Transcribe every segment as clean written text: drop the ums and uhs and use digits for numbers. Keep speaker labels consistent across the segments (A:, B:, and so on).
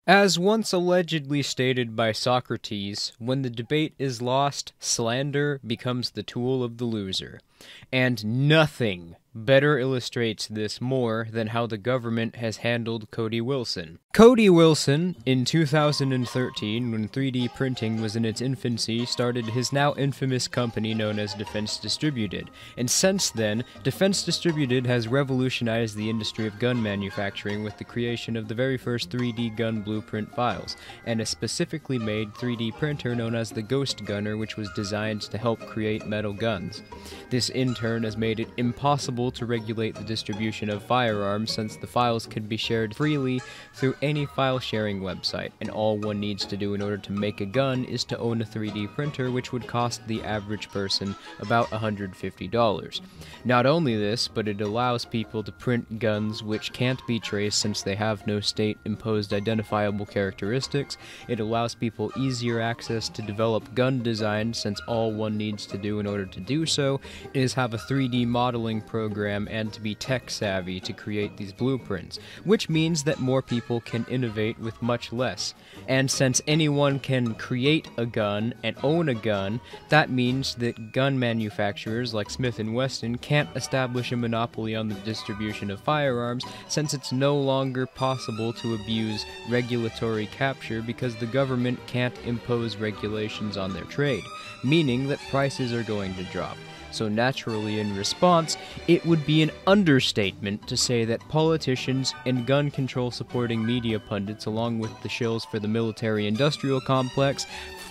A: As once allegedly stated by Socrates, when the debate is lost, slander becomes the tool of the loser. And nothing better illustrates this more than how the government has handled Cody Wilson. Cody Wilson, in 2013, when 3D printing was in its infancy, started his now infamous company known as Defense Distributed, and since then, Defense Distributed has revolutionized the industry of gun manufacturing with the creation of the very first 3D gun blueprint files, and a specifically made 3D printer known as the Ghost Gunner, which was designed to help create metal guns. This in turn has made it impossible to regulate the distribution of firearms, since the files can be shared freely through any file sharing website, and all one needs to do in order to make a gun is to own a 3D printer, which would cost the average person about $150. Not only this, but it allows people to print guns which can't be traced since they have no state-imposed identifiable characteristics. It allows people easier access to develop gun designs, since all one needs to do in order to do so is have a 3D modeling program and to be tech-savvy to create these blueprints, which means that more people can innovate with much less. And since anyone can create a gun and own a gun, that means that gun manufacturers like Smith & Wesson can't establish a monopoly on the distribution of firearms, since it's no longer possible to abuse regulatory capture because the government can't impose regulations on their trade, meaning that prices are going to drop. So naturally, in response, it would be an understatement to say that politicians and gun control supporting media pundits, along with the shills for the military-industrial complex,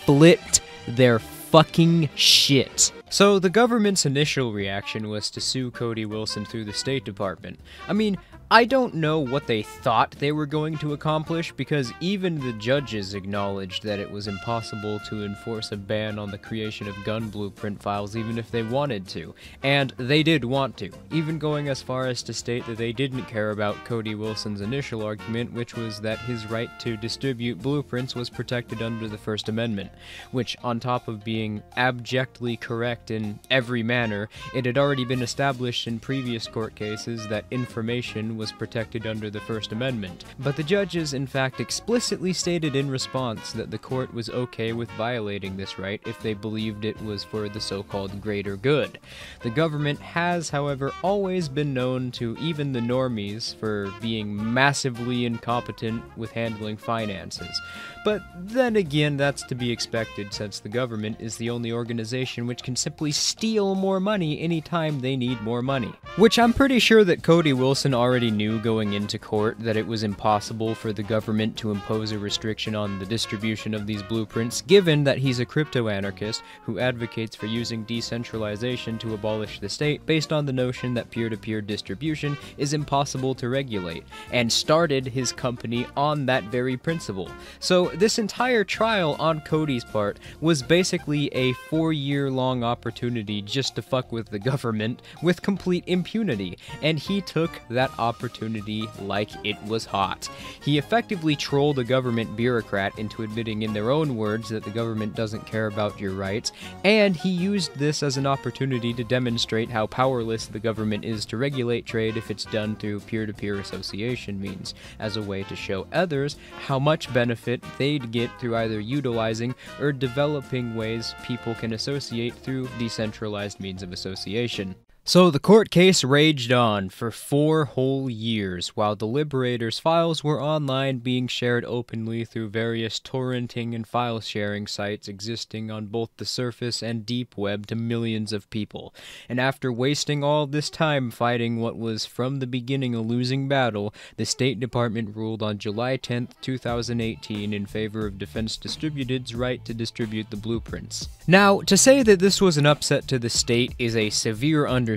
A: flipped their fucking shit. So the government's initial reaction was to sue Cody Wilson through the State Department. I mean, I don't know what they thought they were going to accomplish, because even the judges acknowledged that it was impossible to enforce a ban on the creation of gun blueprint files even if they wanted to. And they did want to, even going as far as to state that they didn't care about Cody Wilson's initial argument, which was that his right to distribute blueprints was protected under the First Amendment, which, on top of being abjectly correct in every manner, it had already been established in previous court cases that information was protected under the First Amendment. But the judges, in fact, explicitly stated in response that the court was okay with violating this right if they believed it was for the so-called greater good. The government has, however, always been known to even the normies for being massively incompetent with handling finances. But then again, that's to be expected, since the government is the only organization which can simply steal more money anytime they need more money. Which I'm pretty sure that Cody Wilson already knew going into court, that it was impossible for the government to impose a restriction on the distribution of these blueprints, given that he's a crypto-anarchist who advocates for using decentralization to abolish the state based on the notion that peer-to-peer distribution is impossible to regulate, and started his company on that very principle. So this entire trial on Cody's part was basically a 4-year-long opportunity just to fuck with the government with complete impunity, and he took that opportunity like it was hot. He effectively trolled a government bureaucrat into admitting in their own words that the government doesn't care about your rights, and he used this as an opportunity to demonstrate how powerless the government is to regulate trade if it's done through peer-to-peer association means, as a way to show others how much benefit they'd get through either utilizing or developing ways people can associate through decentralized means of association. So the court case raged on for 4 whole years, while the Liberator's files were online being shared openly through various torrenting and file sharing sites existing on both the surface and deep web to millions of people. And after wasting all this time fighting what was from the beginning a losing battle, the State Department ruled on July 10th, 2018 in favor of Defense Distributed's right to distribute the blueprints. Now, to say that this was an upset to the state is a severe understatement.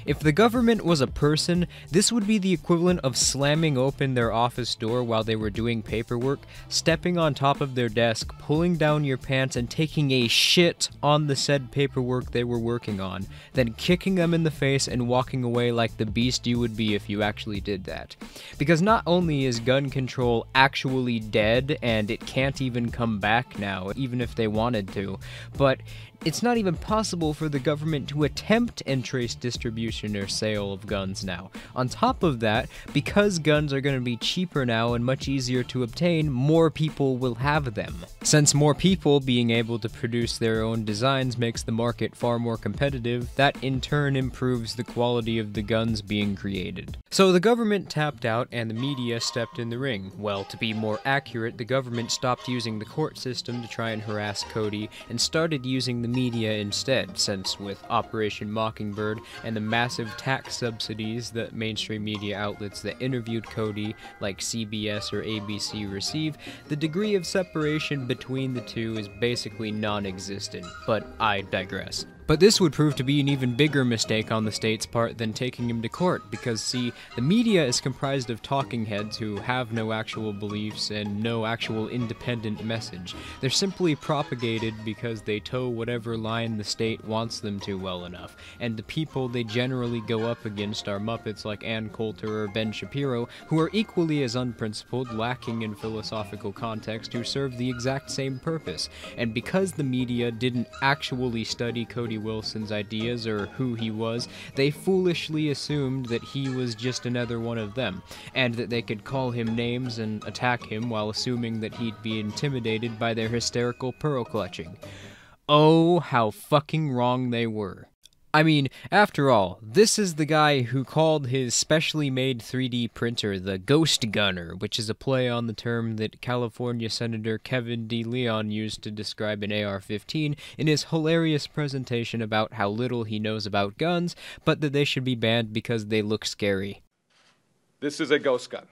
A: If the government was a person, this would be the equivalent of slamming open their office door while they were doing paperwork, stepping on top of their desk, pulling down your pants, and taking a shit on the said paperwork they were working on, then kicking them in the face and walking away like the beast you would be if you actually did that. Because not only is gun control actually dead, and it can't even come back now, even if they wanted to, but it's not even possible for the government to attempt and untrace distribution or sale of guns now. On top of that, because guns are going to be cheaper now and much easier to obtain, more people will have them. Since more people being able to produce their own designs makes the market far more competitive, that in turn improves the quality of the guns being created. So the government tapped out and the media stepped in the ring. Well, to be more accurate, the government stopped using the court system to try and harass Cody and started using the media instead, since with Operation Mockingbird and the massive tax subsidies that mainstream media outlets that interviewed Cody, like CBS or ABC, receive, the degree of separation between the two is basically non-existent, but I digress. But this would prove to be an even bigger mistake on the state's part than taking him to court, because see, the media is comprised of talking heads who have no actual beliefs and no actual independent message. They're simply propagated because they toe whatever line the state wants them to well enough, and the people they generally go up against are Muppets like Ann Coulter or Ben Shapiro, who are equally as unprincipled, lacking in philosophical context, who serve the exact same purpose. And because the media didn't actually study Cody Wilson's ideas or who he was, they foolishly assumed that he was just another one of them, and that they could call him names and attack him while assuming that he'd be intimidated by their hysterical pearl clutching. Oh, how fucking wrong they were. I mean, after all, this is the guy who called his specially made 3D printer the Ghost Gunner, which is a play on the term that California Senator Kevin D. Leon used to describe an AR-15 in his hilarious presentation about how little he knows about guns, but that they should be banned because they look scary.
B: This is a ghost gun.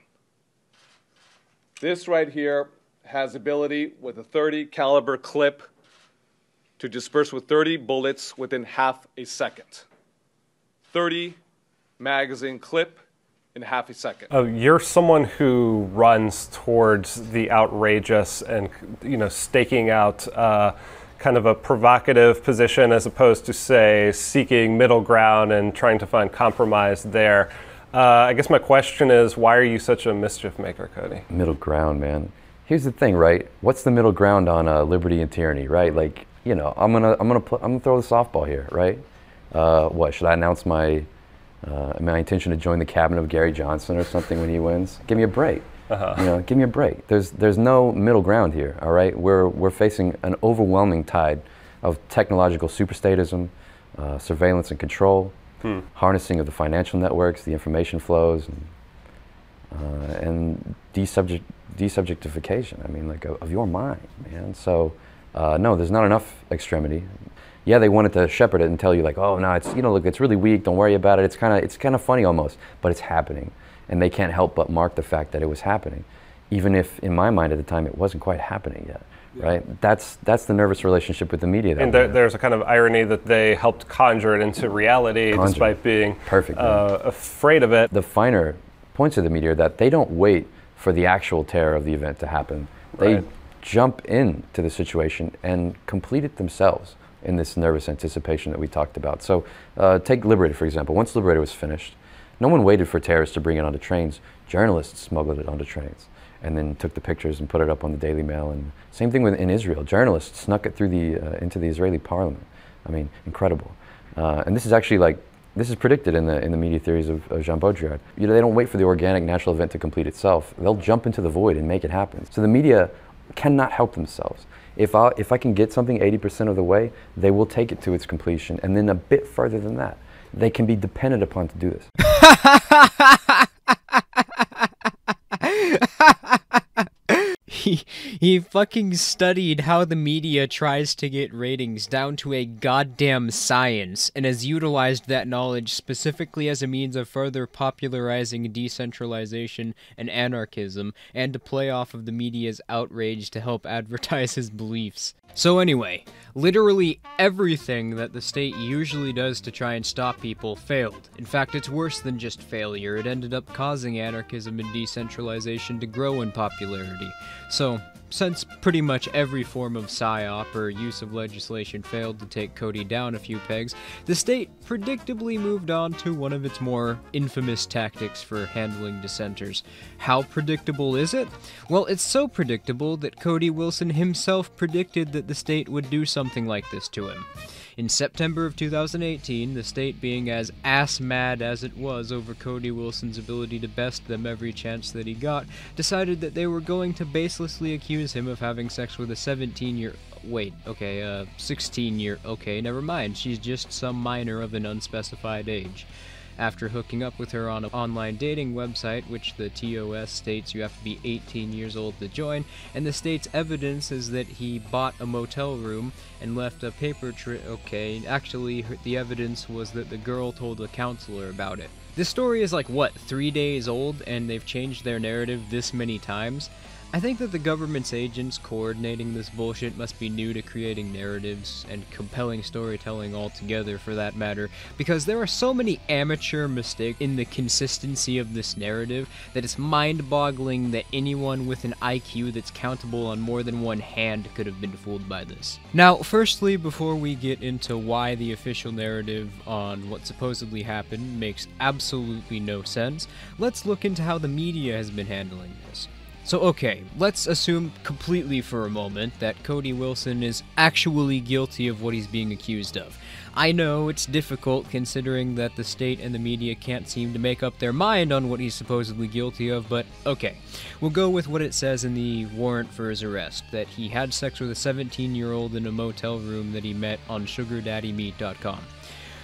B: This right here has ability with a .30 caliber clip to disperse with 30 bullets within half a second. 30 magazine clip in half a second.
C: You're someone who runs towards the outrageous and, staking out kind of a provocative position as opposed to, say, seeking middle ground and trying to find compromise there. I guess my question is, why are you such a mischief maker, Cody?
D: Middle ground, man. Here's the thing, right? What's the middle ground on liberty and tyranny, right? Like, I'm gonna throw the softball here, right? What should I announce my intention to join the cabinet of Gary Johnson or something when he wins? Give me a break. Give me a break. There's no middle ground here. All right, we're facing an overwhelming tide of technological superstatism, surveillance and control, harnessing of the financial networks, the information flows, and desubjectification. I mean, like of your mind, man. So. No, there's not enough extremity. Yeah, they wanted to shepherd it and tell you like, oh no, it's look, it's really weak. Don't worry about it. It's kind of funny almost, but it's happening, and they can't help but mark the fact that it was happening, even if in my mind at the time it wasn't quite happening yet. Yeah. Right? That's the nervous relationship with the media.
C: And there's a kind of irony that they helped conjure it into reality despite being afraid of it.
D: The finer points of the media are that they don't wait for the actual terror of the event to happen. They jump into the situation and complete it themselves in this nervous anticipation that we talked about. So take Liberator, for example. Once Liberator was finished, no one waited for terrorists to bring it onto trains. Journalists smuggled it onto trains and then took the pictures and put it up on the Daily Mail. And same thing in Israel. Journalists snuck it through into the Israeli parliament. I mean, incredible. And this is actually this is predicted in the media theories of Jean Baudrillard. They don't wait for the organic natural event to complete itself. They'll jump into the void and make it happen. So the media cannot help themselves. If I can get something 80% of the way, they will take it to its completion, and then a bit further than that. They can be depended upon to do this.
A: He fucking studied how the media tries to get ratings down to a goddamn science, and has utilized that knowledge specifically as a means of further popularizing decentralization and anarchism, and to play off of the media's outrage to help advertise his beliefs. So anyway, literally everything that the state usually does to try and stop people failed. In fact, it's worse than just failure. It ended up causing anarchism and decentralization to grow in popularity. So, since pretty much every form of PSYOP or use of legislation failed to take Cody down a few pegs, the state predictably moved on to one of its more infamous tactics for handling dissenters. How predictable is it? Well, it's so predictable that Cody Wilson himself predicted that the state would do something like this to him. In September of 2018, the state, being as ass-mad as it was over Cody Wilson's ability to best them every chance that he got, decided that they were going to baselessly accuse him of having sex with a 16-year... Okay, never mind. She's just some minor of an unspecified age. After hooking up with her on an online dating website, which the TOS states you have to be 18 years old to join, and the state's evidence is that he bought a motel room and left a paper trail. Okay, actually, the evidence was that the girl told a counselor about it. This story is like, what, 3 days old, and they've changed their narrative this many times? I think that the government's agents coordinating this bullshit must be new to creating narratives and compelling storytelling altogether, for that matter, because there are so many amateur mistakes in the consistency of this narrative that it's mind-boggling that anyone with an IQ that's countable on more than one hand could have been fooled by this. Now, firstly, before we get into why the official narrative on what supposedly happened makes absolutely no sense, let's look into how the media has been handling this. So okay, let's assume completely for a moment that Cody Wilson is actually guilty of what he's being accused of. I know it's difficult considering that the state and the media can't seem to make up their mind on what he's supposedly guilty of, but okay. We'll go with what it says in the warrant for his arrest, that he had sex with a 17-year-old in a motel room that he met on SugarDaddyMeet.com.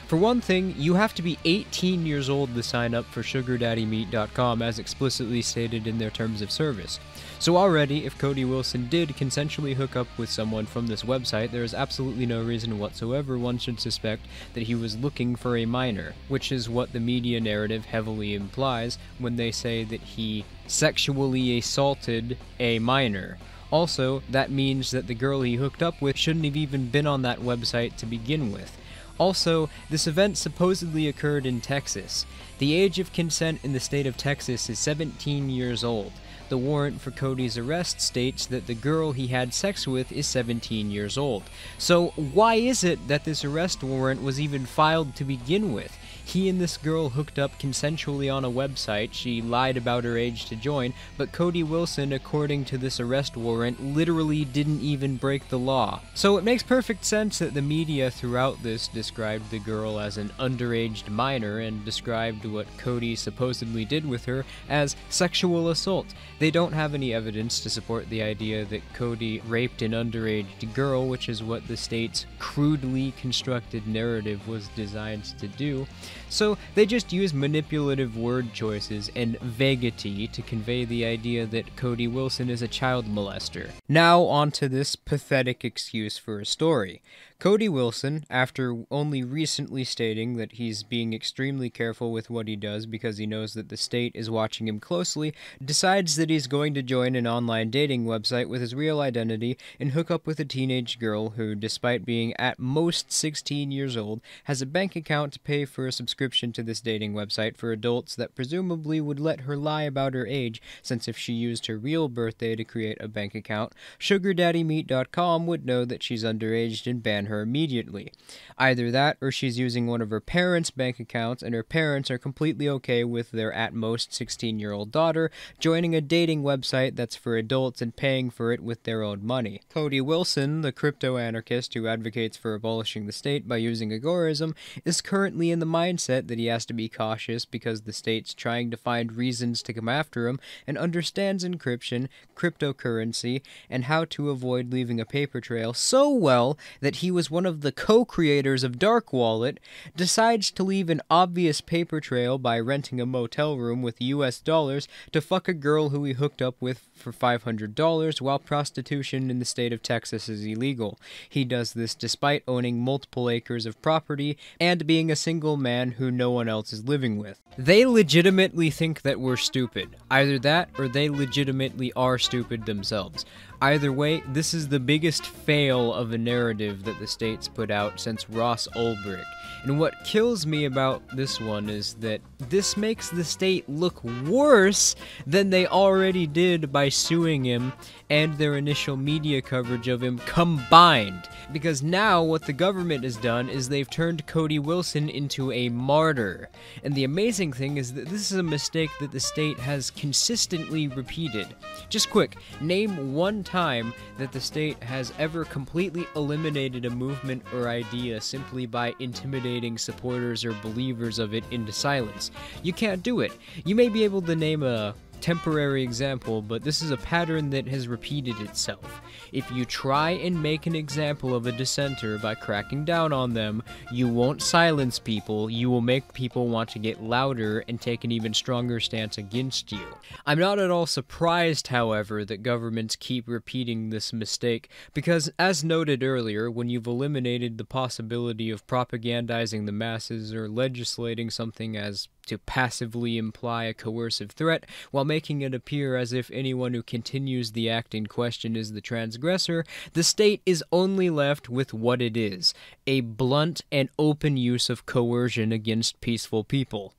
A: For one thing, you have to be 18 years old to sign up for SugarDaddyMeet.com as explicitly stated in their terms of service. So already, if Cody Wilson did consensually hook up with someone from this website, there is absolutely no reason whatsoever one should suspect that he was looking for a minor, which is what the media narrative heavily implies when they say that he sexually assaulted a minor. Also, that means that the girl he hooked up with shouldn't have even been on that website to begin with. Also, this event supposedly occurred in Texas. The age of consent in the state of Texas is 17 years old. The warrant for Cody's arrest states that the girl he had sex with is 17 years old. So why is it that this arrest warrant was even filed to begin with? He and this girl hooked up consensually on a website, she lied about her age to join, but Cody Wilson, according to this arrest warrant, literally didn't even break the law. So it makes perfect sense that the media throughout this described the girl as an underage minor and described what Cody supposedly did with her as sexual assault. They don't have any evidence to support the idea that Cody raped an underage girl, which is what the state's crudely constructed narrative was designed to do. So they just use manipulative word choices and vaguity to convey the idea that Cody Wilson is a child molester. Now onto this pathetic excuse for a story. Cody Wilson, after only recently stating that he's being extremely careful with what he does because he knows that the state is watching him closely, decides that he's going to join an online dating website with his real identity and hook up with a teenage girl who, despite being at most 16 years old, has a bank account to pay for a subscription to this dating website for adults that presumably would let her lie about her age, since if she used her real birthday to create a bank account, SugarDaddyMeet.com would know that she's underage and ban her immediately. Either that, or she's using one of her parents' bank accounts, and her parents are completely okay with their at most 16-year-old daughter joining a dating website that's for adults and paying for it with their own money. Cody Wilson, the crypto-anarchist who advocates for abolishing the state by using agorism, is currently in the mindset that he has to be cautious because the state's trying to find reasons to come after him and understands encryption, cryptocurrency, and how to avoid leaving a paper trail so well that he was one of the co-creators of Dark Wallet, decides to leave an obvious paper trail by renting a motel room with US dollars to fuck a girl who he hooked up with for $500 while prostitution in the state of Texas is illegal. He does this despite owning multiple acres of property and being a single man who no one else is living with. They legitimately think that we're stupid. Either that, or they legitimately are stupid themselves. Either way, this is the biggest fail of a narrative that the state's put out since Ross Ulbricht. And what kills me about this one is that this makes the state look worse than they already did by suing him and their initial media coverage of him combined. Because now what the government has done is they've turned Cody Wilson into a martyr. And the amazing thing is that this is a mistake that the state has consistently repeated. Just quick, name one time that the state has ever completely eliminated a movement or idea simply by intimidating supporters or believers of it into silence. You can't do it. You may be able to name a temporary example, but this is a pattern that has repeated itself. If you try and make an example of a dissenter by cracking down on them, you won't silence people, you will make people want to get louder and take an even stronger stance against you. I'm not at all surprised, however, that governments keep repeating this mistake, because as noted earlier, when you've eliminated the possibility of propagandizing the masses or legislating something as to passively imply a coercive threat, while making it appear as if anyone who continues the act in question is the transgressor, the state is only left with what it is, a blunt and open use of coercion against peaceful people.